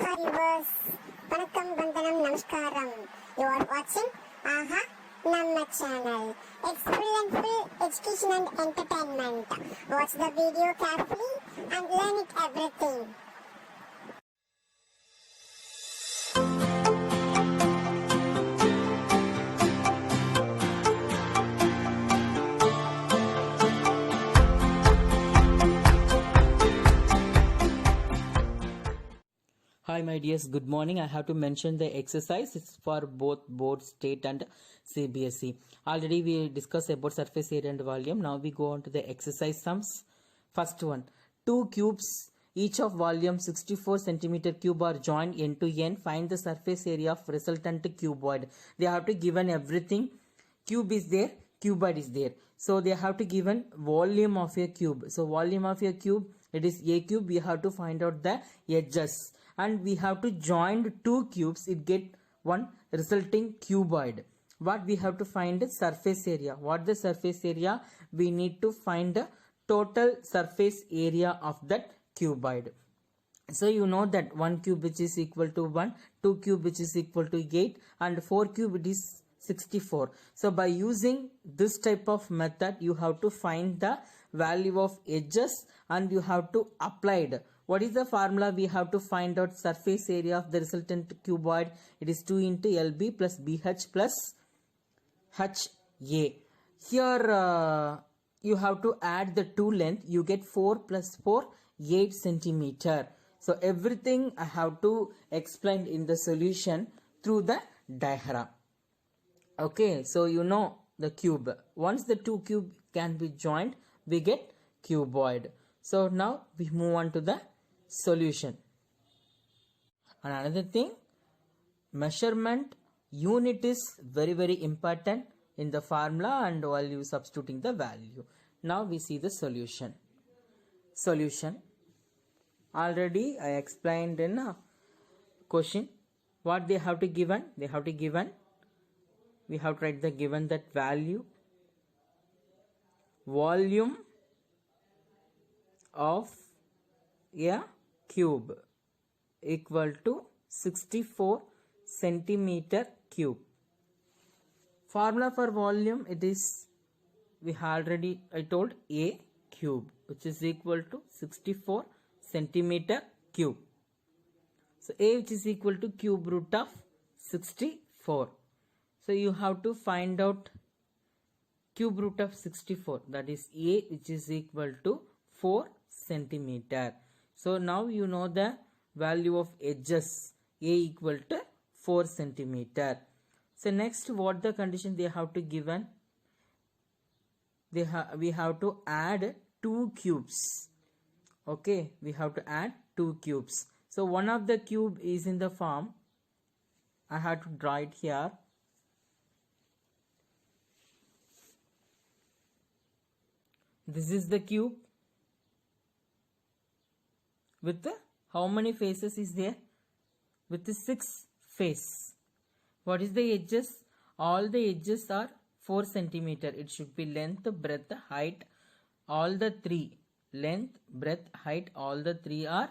Hi viewers, Vanakkam, Vandanam, Namaskaram. You are watching Aha Namma channel. It's full and full education and entertainment. Watch the video carefully and learn it everything. Hi my dears, good morning. I have to mention the exercise. It's for both board, state and CBSE. Already we discussed about surface area and volume. Now we go on to the exercise sums. First one, two cubes each of volume 64 centimeter cube are joined end to end. Find the surface area of resultant cuboid. They have to given everything. Cube is there, cuboid is there. So they have to given volume of a cube. So volume of a cube, it is a cube. We have to find out the edges. And we have to join two cubes, it get one resulting cuboid. What we have to find is surface area. What the surface area? We need to find the total surface area of that cuboid. So you know that 1 cube which is equal to 1, 2 cube which is equal to 8 and 4 cube it is 64. So by using this type of method you have to find the value of edges and you have to apply it. What is the formula? We have to find out surface area of the resultant cuboid. It is 2 into LB plus BH plus HA. Here you have to add the two length. You get 4 plus 4, 8 centimeter. So everything I have to explain in the solution through the diagram. Okay, so you know the cube. Once the two cube can be joined, we get cuboid. So now we move on to the solution. And another thing, measurement unit is very important in the formula and while you substituting the value. Now we see the solution. Already I explained in a question what they have to given. We have to write the given that value, volume of a cube equal to 64 centimeter cube. Formula for volume, it is, I told a cube which is equal to 64 centimeter cube. So a which is equal to cube root of 64. So you have to find out cube root of 64, that is a which is equal to 4 centimeter. So now you know the value of edges, a equal to 4 centimeter. So next, what the condition they have to given? We have to add two cubes. Okay, we have to add two cubes. So one of the cube is in the form, I have to draw it here. This is the cube with how many faces is there? With the 6 face. What is the edges? All the edges are 4 centimeter. It should be length, breadth, height. All the three, length, breadth, height, all the three are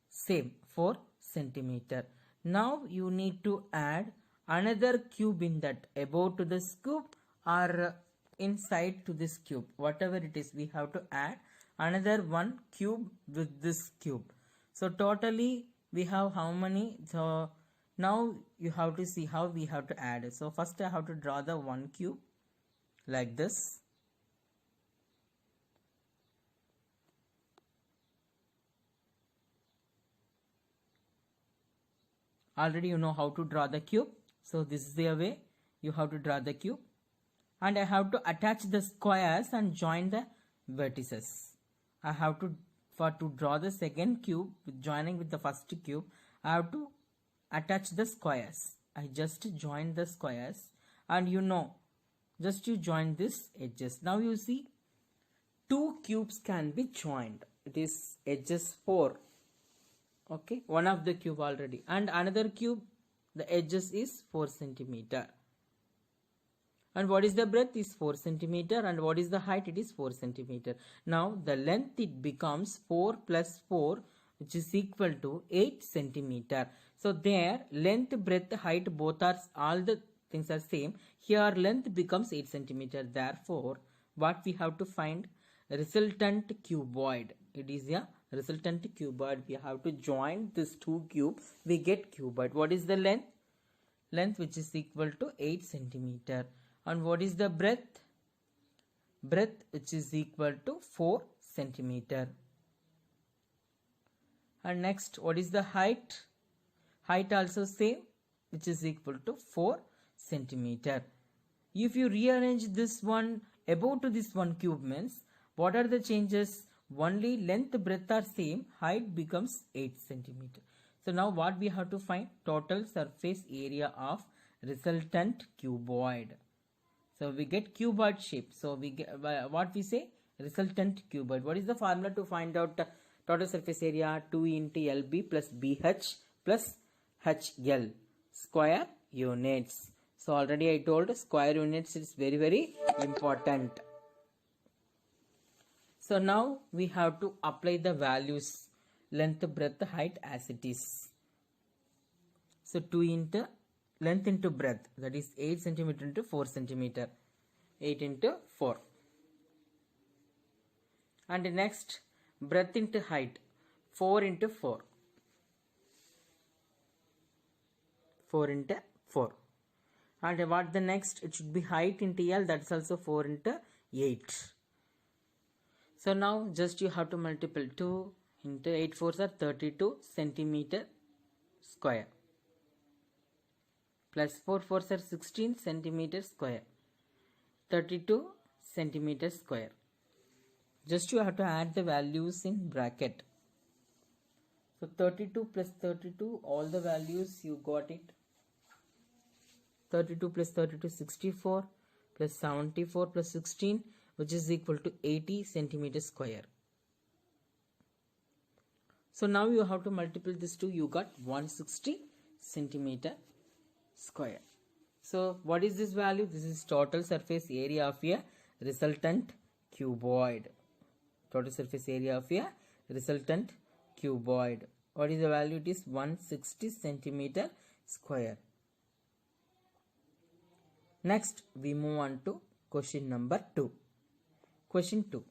same, 4 centimeter. Now you need to add another cube in that, above to this cube or inside to this cube. Whatever it is, we have to add another one cube with this cube. So totally we have how many? So now you have to see how we have to add it. So first I have to draw the one cube like this. Already you know how to draw the cube. So this is the way you have to draw the cube. And I have to attach the squares and join the vertices. I have to draw the second cube with joining with the first cube, I have to attach the squares. I just join the squares and you know, just you join this edges. Now you see two cubes can be joined. It is edges 4. Okay, one of the cube already and another cube, the edges is 4 centimeter. And what is the breadth is 4 centimeter and what is the height? It is 4 centimeter. Now the length it becomes 4 plus 4 which is equal to 8 centimeter. So there length, breadth, height both are, all the things are same. Here length becomes 8 centimeter. Therefore what we have to find? Resultant cuboid. It is a resultant cuboid. We have to join this two cube. We get cuboid. What is the length? Length which is equal to 8 centimeter. And what is the breadth? Breadth which is equal to 4 centimeter. And next, what is the height? Height also same, which is equal to 4 centimeter. If you rearrange this one above to this one cube means, what are the changes? Only length, breadth are same, height becomes 8 centimeter. So now what we have to find? Total surface area of resultant cuboid. So we get cuboid shape. So we get what we say? Resultant cuboid. What is the formula to find out total surface area? 2 into LB plus BH plus HL square units. So already I told square units is very, very important. So now we have to apply the values length, breadth, height as it is. So 2 into length into breadth, that is 8 centimeter into 4 centimeter. 8 into 4. And next breadth into height, 4 into 4. 4 into 4. And what the next? It should be height into L, that's also 4 into 8. So now just you have to multiply 2 into 8 4s are 32 centimeter square. Plus 4 4s are 16 centimeter square. 32 centimeter square. Just you have to add the values in bracket. So 32 plus 32, all the values you got it. 32 plus 32 64 plus 74 plus 16, which is equal to 80 centimeter square. So now you have to multiply this two, you got 160 centimeter square. So what is this value? This is total surface area of a resultant cuboid. Total surface area of a resultant cuboid. What is the value? It is 160 centimeter square. Next we move on to question number 2. Question 2.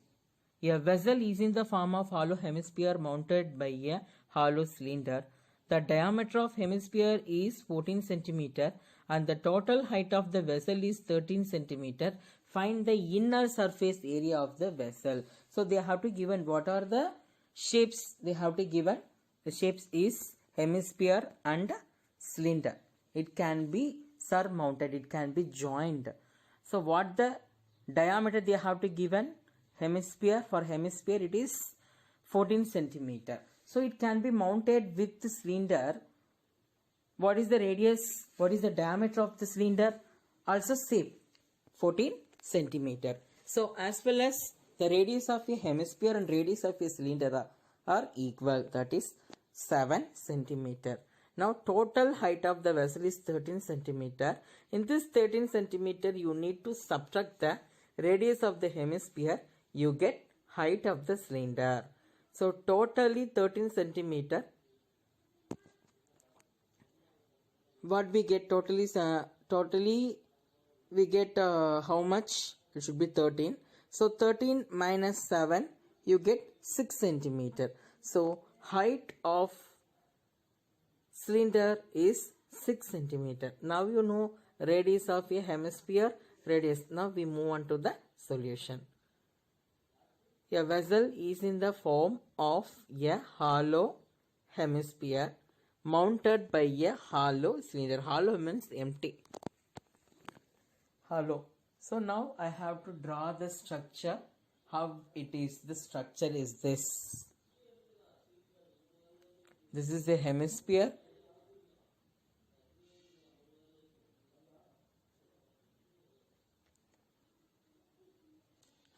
A vessel is in the form of hollow hemisphere mounted by a hollow cylinder. The diameter of hemisphere is 14 centimeter and the total height of the vessel is 13 centimeter. Find the inner surface area of the vessel. So they have to given what are the shapes they have to given. The shapes is hemisphere and cylinder. It can be surmounted, it can be joined. So what the diameter they have to given? Hemisphere, for hemisphere it is 14 centimeter. So it can be mounted with the cylinder. What is the radius? What is the diameter of the cylinder? Also same, 14 centimeter. So as well as the radius of a hemisphere and radius of a cylinder are equal, that is 7 centimeter. Now total height of the vessel is 13 centimeter. In this 13 centimeter you need to subtract the radius of the hemisphere. You get height of the cylinder. So totally 13 centimeter. What we get totally we get how much? It should be 13. So 13 minus 7 you get 6 centimeter. So height of cylinder is 6 centimeter. Now you know radius of a hemisphere, radius. Now we move on to the solution. A vessel is in the form of a hollow hemisphere mounted by a hollow cylinder. Hollow means empty. Hollow. So now I have to draw the structure. How it is? The structure is this. This is a hemisphere.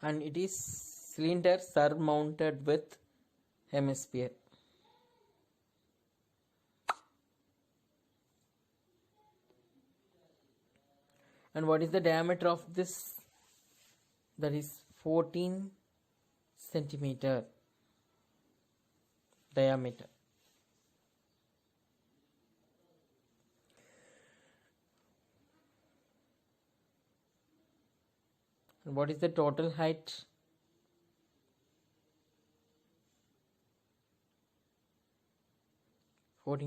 And it is cylinder surmounted with hemisphere. And what is the diameter of this? That is 14 centimeter. diameter. And what is the total height?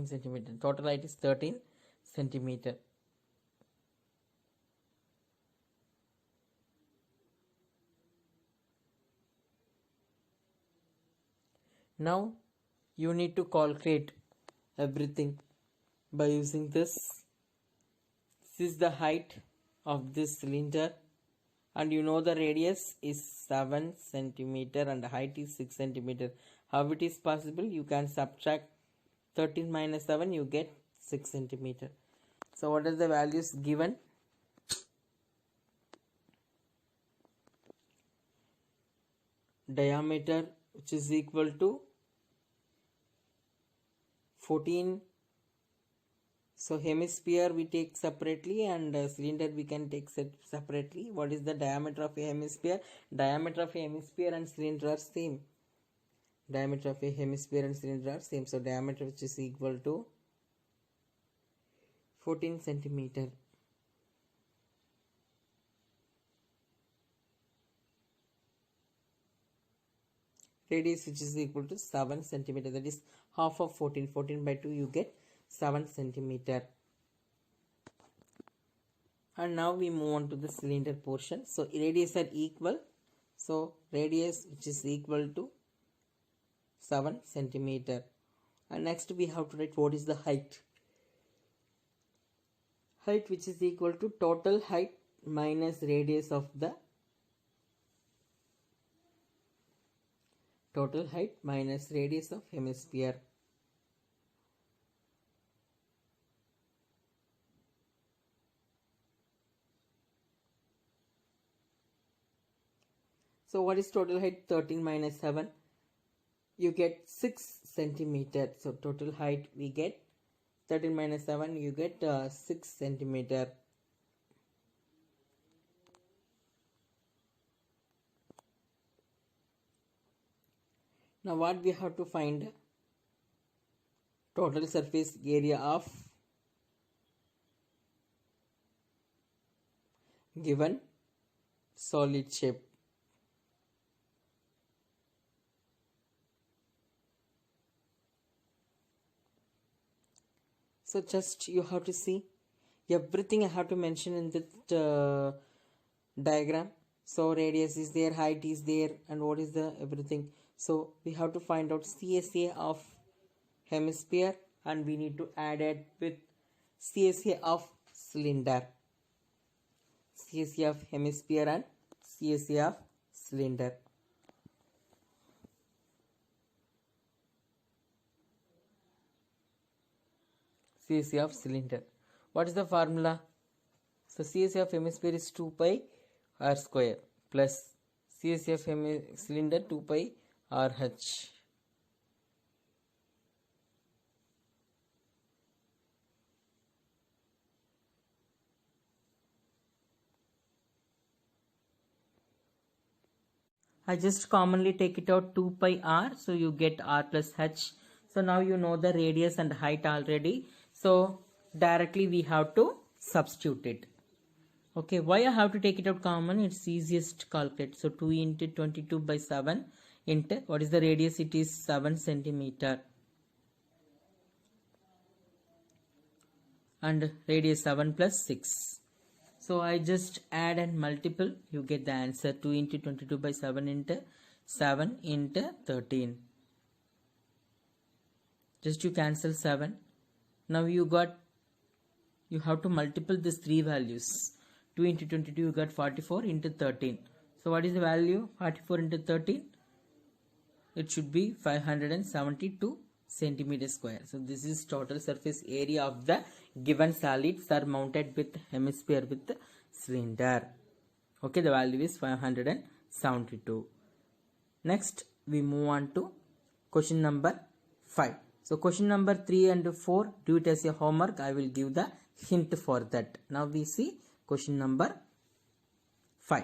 centimeter. Total height is 13 centimeter. Now you need to calculate everything by using this. This is the height of this cylinder, and you know the radius is 7 centimeter and the height is 6 centimeter. How it is possible? You can subtract 13 minus 7, you get 6 centimeter. So what are the values given? Diameter, which is equal to 14. So hemisphere we take separately, and cylinder we can take separately. What is the diameter of a hemisphere? Diameter of a hemisphere and cylinder are same. Diameter of a hemisphere and cylinder are same. So diameter, which is equal to 14 centimeter. Radius, which is equal to 7 centimeter. That is half of 14. 14 by 2 you get 7 centimeter. And now we move on to the cylinder portion. So radius are equal. So radius, which is equal to 7 centimeter. And next we have to write what is the height. Height, which is equal to total height minus radius of the total height minus radius of hemisphere. So what is total height? 13 minus 7, you get 6 centimeter. So total height we get 13 minus 7, you get 6 centimeter. Now what we have to find? Total surface area of given solid shape. So just you have to see everything I have to mention in that diagram. So radius is there, height is there, and what is the everything. So we have to find out CSA of hemisphere, and we need to add it with CSA of cylinder. CSA of hemisphere and CSA of cylinder. CSA of cylinder. What is the formula? So CSA of hemisphere is 2 pi r square plus CSA of cylinder 2 pi RH. I just commonly take it out 2 pi r, so you get r plus h. So now you know the radius and height already. So directly we have to substitute it. Okay, why I have to take it out common? It's easiest to calculate. So 2 into 22 by 7 into what is the radius? It is 7 centimeter. And radius 7 plus 6. So I just add and multiple. You get the answer. 2 into 22 by 7 into 7 into 13. Just you cancel 7. Now you have to multiple these three values. 2 into 22 you got 44 into 13. So what is the value? 44 into 13. It should be 572 centimeter square. So this is total surface area of the given solids are mounted with hemisphere with cylinder. Okay, the value is 572. Next we move on to question number 5. So question number 3 and 4, do it as a homework. I will give the hint for that. Now we see question number 5.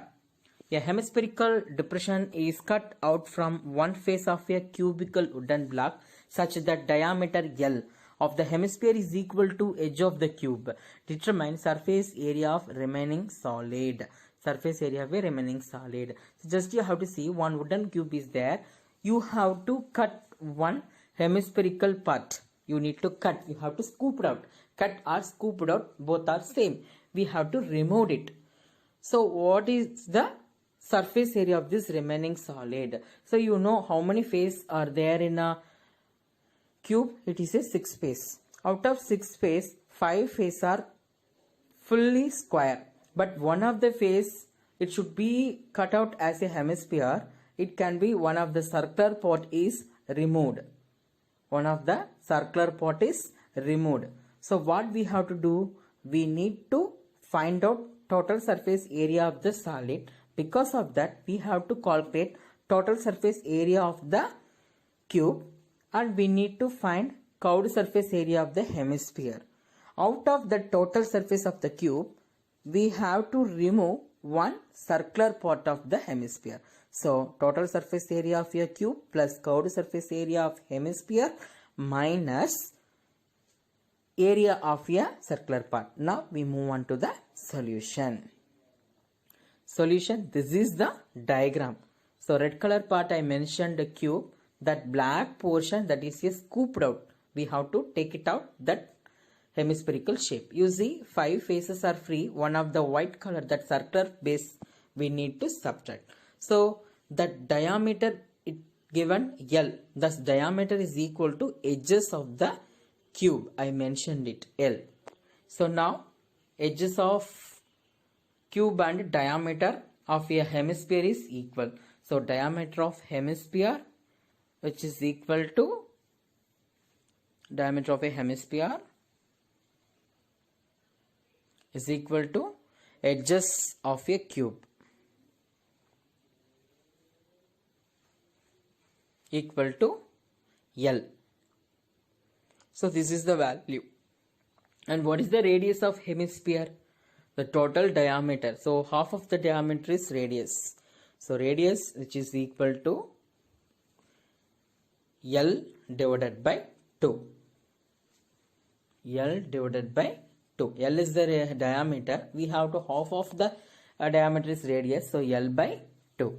A hemispherical depression is cut out from one face of a cubical wooden block such that diameter L of the hemisphere is equal to edge of the cube. Determine surface area of remaining solid. Surface area of a remaining solid. So just you have to see one wooden cube is there. You have to cut one hemispherical part. You need to cut. You have to scoop it out. Cut or scoop it out. Both are same. We have to remove it. So what is the surface area of this remaining solid? So you know how many faces are there in a cube? It is a 6 face. Out of 6 face, 5 faces are fully square. But one of the face, it should be cut out as a hemisphere. It can be one of the circular part is removed. One of the circular part is removed. So what we have to do? We need to find out total surface area of the solid. Because of that, we have to calculate total surface area of the cube, and we need to find curved surface area of the hemisphere. Out of the total surface of the cube, we have to remove one circular part of the hemisphere. So total surface area of a cube plus curved surface area of hemisphere minus area of a circular part. Now we move on to the solution. Solution, this is the diagram. So red color part I mentioned the cube. That black portion, that is a scooped out. We have to take it out, that hemispherical shape. You see 5 faces are free. One of the white color, that circular base, we need to subtract. So that diameter it given L. Thus diameter is equal to edges of the cube. I mentioned it L. So now edges of cube and diameter of a hemisphere is equal. So diameter of hemisphere, which is equal to diameter of a hemisphere is equal to edges of a cube equal to L. So this is the value. And what is the radius of hemisphere? The total diameter. So half of the diameter is radius. So radius, which is equal to L divided by 2. L divided by 2. L is the diameter. We have to half of the diameter is radius. So L by 2.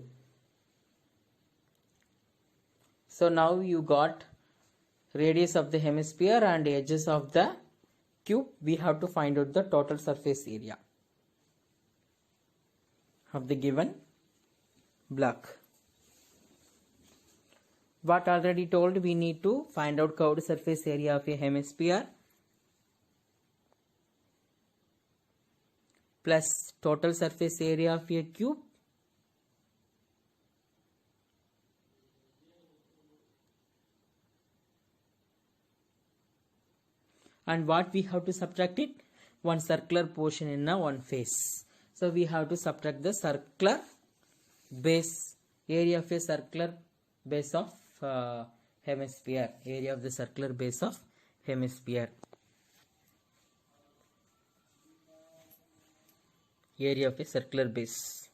So now you got radius of the hemisphere and edges of the cube. We have to find out the total surface area of the given block. What already told, we need to find out curved surface area of a hemisphere plus total surface area of a cube and what we have to subtract it? One circular portion in a one face. So we have to subtract the circular base, area of a circular base of hemisphere, area of the circular base of hemisphere, area of a circular base.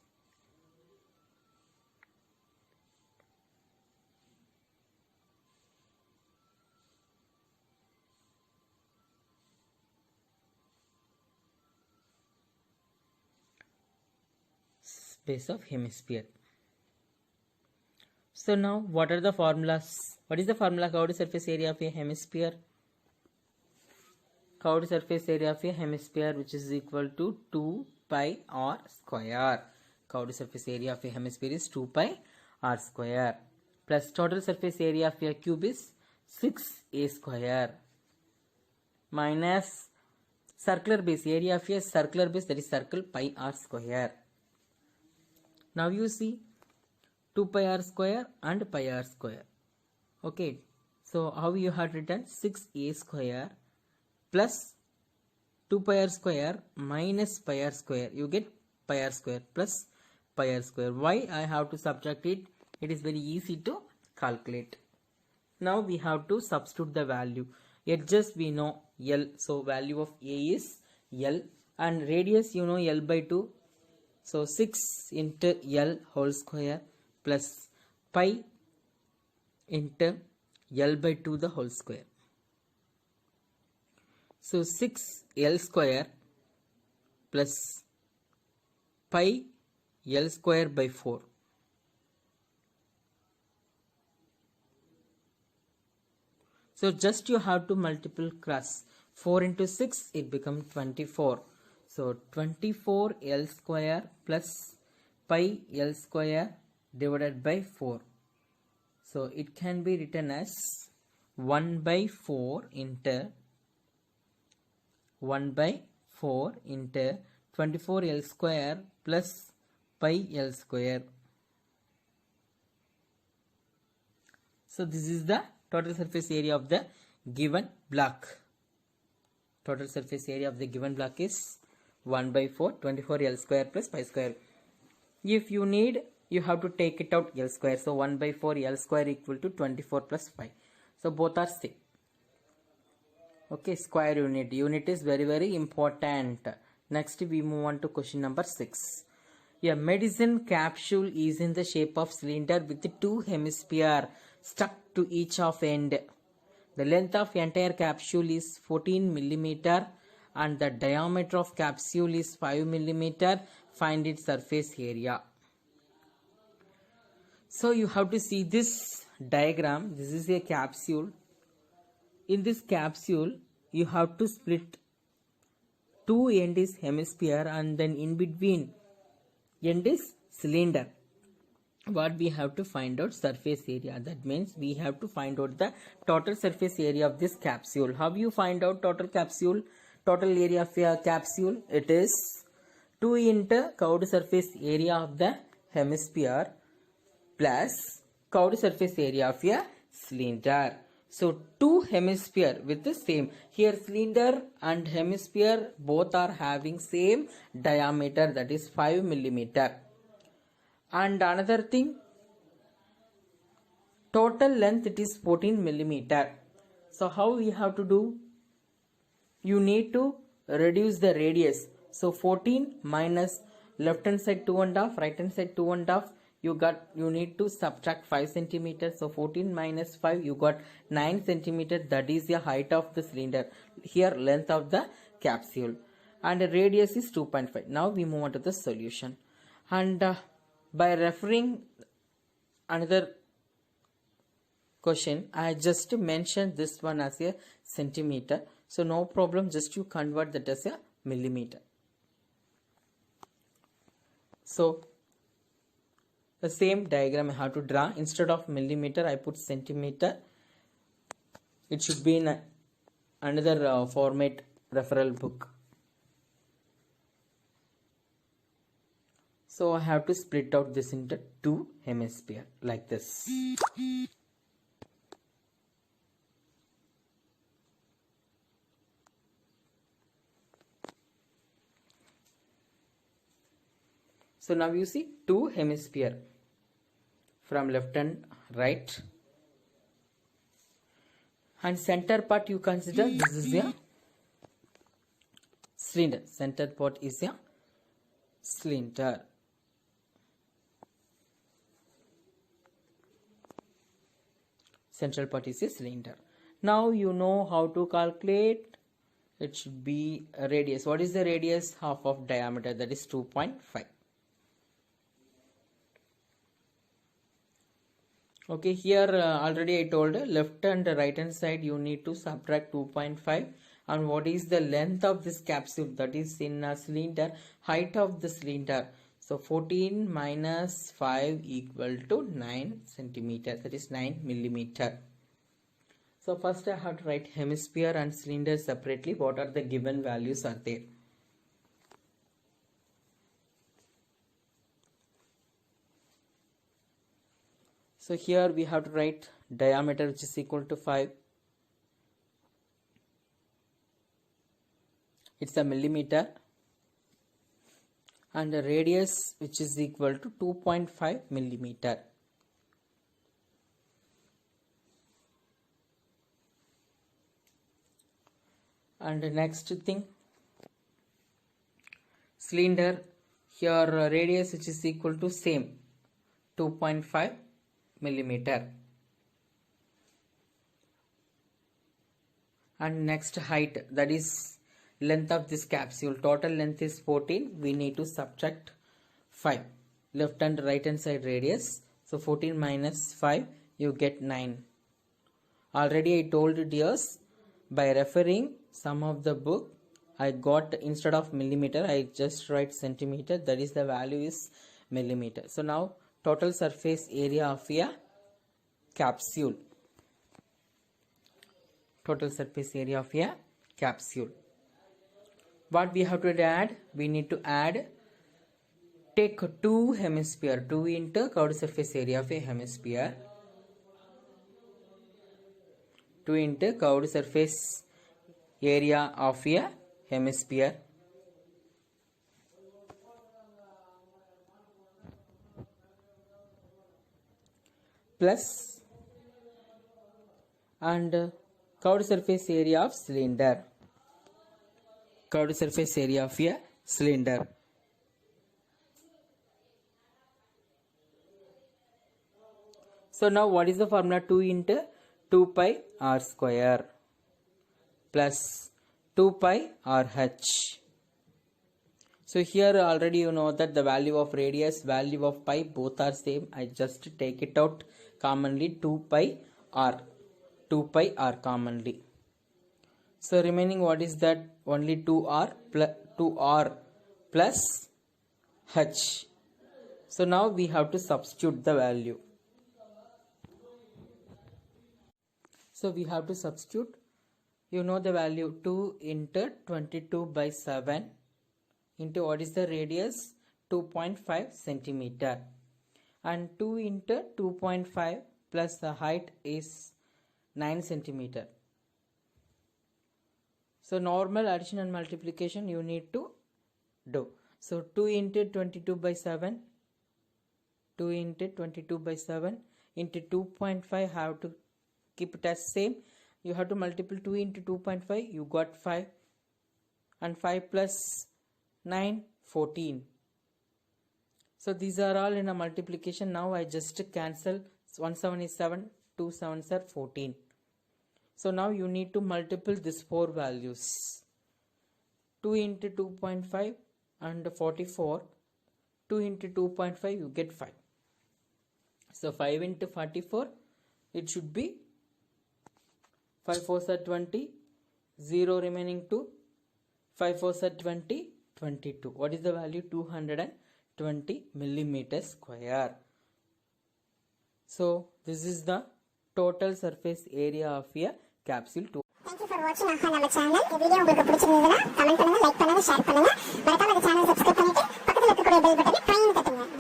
Base of hemisphere. So now what are the formulas? What is the formula? Curved surface area of a hemisphere. Curved surface area of a hemisphere, which is equal to 2 pi r square. Curved surface area of a hemisphere is 2 pi r square plus total surface area of a cube is 6a square minus circular base, area of a circular base, that is circle, pi r square. Now you see 2 pi r square and pi r square. Okay, so how you have written 6a square plus 2 pi r square minus pi r square. You get pi r square plus pi r square. Why I have to subtract it? It is very easy to calculate. Now we have to substitute the value. Edges we know L, so value of A is L, and radius you know L by 2. So 6 into L whole square plus pi into L by 2 the whole square. So 6L square plus pi L square by 4. So just you have to multiply cross 4 into 6, it becomes 24. So 24 L square plus pi L square divided by 4. So it can be written as 1 by 4 into 24 L square plus pi L square. So this is the total surface area of the given block. Total surface area of the given block is 1 by 4, 24 L square plus pi square. If you need, you have to take it out L square. So 1 by 4 L square equal to 24 plus 5. So both are same. Okay, square unit. Unit is very, very important. Next we move on to question number 6. A medicine capsule is in the shape of cylinder with 2 hemispheres stuck to each of end. The length of entire capsule is 14 millimeter and the diameter of capsule is 5 millimeter. Find its surface area. So you have to see this diagram. This is a capsule. In this capsule, you have to split 2 end is hemisphere and then in between end is cylinder. What we have to find out? Surface area. That means we have to find out the total surface area of this capsule. How you find out total area of a capsule? It is 2 into curved surface area of the hemisphere plus curved surface area of a cylinder. So 2 hemisphere with the same. Here cylinder and hemisphere both are having same diameter, that is 5 millimeter. And another thing, total length it is 14 millimeter. So how we have to do? You need to reduce the radius. So 14 minus left hand side 2.5, right hand side 2.5. You need to subtract 5 centimeters. So 14 minus 5, you got 9 centimeters. That is the height of the cylinder. Here length of the capsule. And the radius is 2.5. Now we move on to the solution. And by referring another question, I just mentioned this one as a centimeter. So no problem, just you convert that as a millimeter. So the same diagram I have to draw. Instead of millimeter, I put centimeter. It should be in another format referral book. So I have to split out this into 2 hemispheres like this. So now you see 2 hemispheres from left and right. And center part you consider this is a cylinder. Center part is a cylinder. Central part is a cylinder. Now you know how to calculate. It should be a radius. What is the radius? Half of diameter, that is 2.5. Okay, here already I told left and right hand side you need to subtract 2.5. And what is the length of this capsule? That is in a cylinder, height of the cylinder. So 14 minus 5 equal to 9 centimeter, that is 9 millimeter. So first I have to write hemisphere and cylinder separately. What are the given values are there? So here we have to write diameter which is equal to 5. It's a millimeter. And the radius which is equal to 2.5 millimeter. And the next thing, cylinder, here radius which is equal to same 2.5 millimeter. and next height, that is length of this capsule. Total length is 14. We need to subtract 5. Left and right hand side radius. So 14 minus 5, you get 9. Already I told it yours, by referring some of the book, I got, instead of millimeter, I just write centimeter. That is, the value is millimeter. So now total surface area of a capsule. Total surface area of a capsule. What we have to add? We need to add, take 2 hemisphere, 2 into curved surface area of a hemisphere, 2 into curved surface area of a hemisphere, plus and curved surface area of cylinder. Curved surface area of a cylinder. So now what is the formula? 2 into 2 pi r square plus 2 pi r h. So here already you know that the value of radius, value of pi, both are same. I just take it out commonly, 2 pi r. 2 pi r commonly. So remaining what is that? Only 2r plus h. So now we have to substitute the value. So we have to substitute. You know the value, 2 into 22 by 7 into what is the radius? 2.5 centimeter. And 2 into 2.5 plus the height is 9 centimeter. So normal addition and multiplication you need to do. So 2 into 22 by 7, 2 into 22 by 7 into 2.5, have to keep it as same. You have to multiply 2 into 2.5, you got 5, and 5 plus 9, 14. So these are all in a multiplication. Now I just cancel. 1 7 is 7, 2 7s are 14. So now you need to multiply these 4 values. 2 into 2.5 and 44. 2 into 2.5, you get 5. So 5 into 44, it should be 5 4s are 20, 0 remaining 2, 5 4s are 20, 22. What is the value? 220 millimeter square. So this is the total surface area of a capsule. Thank you for watching நம்ம channel. இந்த video உங்களுக்கு பிடிச்சிருந்ததுன்னா comment பண்ணுங்க, like பண்ணுங்க, share பண்ணுங்க. மறக்காம இந்த சேனலை சப்ஸ்கிரைப் பண்ணிட்டு பக்கத்துல இருக்கக்கூடிய பெல் பட்டனை ட்ரைன் தட்டுங்க.